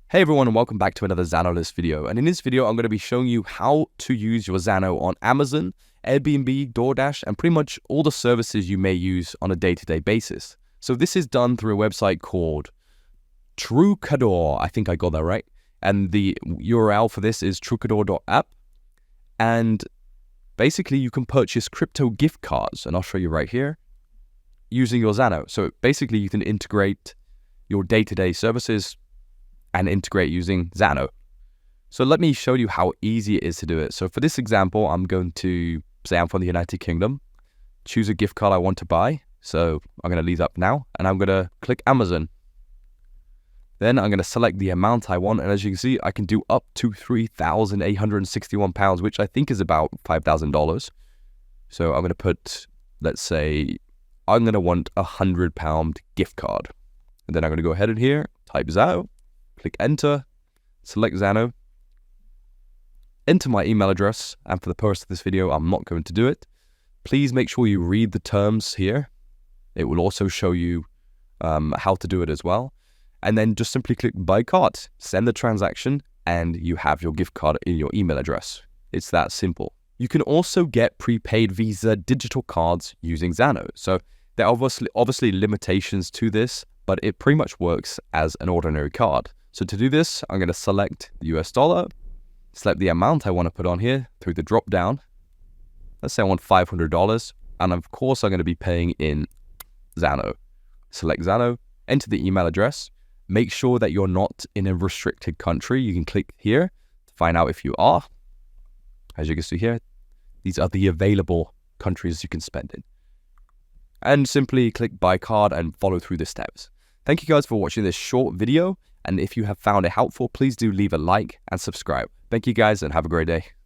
Hey everyone, and welcome back to another Zano video. And in this video, I'm going to be showing you how to use your Zano on Amazon, Airbnb, DoorDash, and pretty much all the services you may use on a day-to-day basis. So this is done through a website called Trocador. I think I got that right. And the URL for this is Trocador.app. And basically, you can purchase crypto gift cards, and I'll show you right here, using your Zano. So basically, you can integrate your day-to-day services and integrate using Zano. So let me show you how easy it is to do it. So for this example, I'm going to say I'm from the United Kingdom, choose a gift card I want to buy. So I'm going to leave up now and I'm going to click Amazon. Then I'm going to select the amount I want. And as you can see, I can do up to £3,861, which I think is about $5,000. So I'm going to put, let's say, I'm going to want a £100 gift card. And then I'm going to go ahead and here, type Zano. Click enter, select Zano, enter my email address, and for the purpose of this video, I'm not going to do it. Please make sure you read the terms here. It will also show you how to do it as well. And then just simply click buy card, send the transaction, and you have your gift card in your email address. It's that simple. You can also get prepaid Visa digital cards using Zano. So there are obviously limitations to this, but it pretty much works as an ordinary card. So to do this, I'm going to select the US dollar, select the amount I want to put on here through the drop down. Let's say I want $500. And of course, I'm going to be paying in Zano. Select Zano, enter the email address. Make sure that you're not in a restricted country. You can click here to find out if you are. As you can see here, these are the available countries you can spend in. And simply click buy card and follow through the steps. Thank you guys for watching this short video. And if you have found it helpful, please do leave a like and subscribe. Thank you guys and have a great day.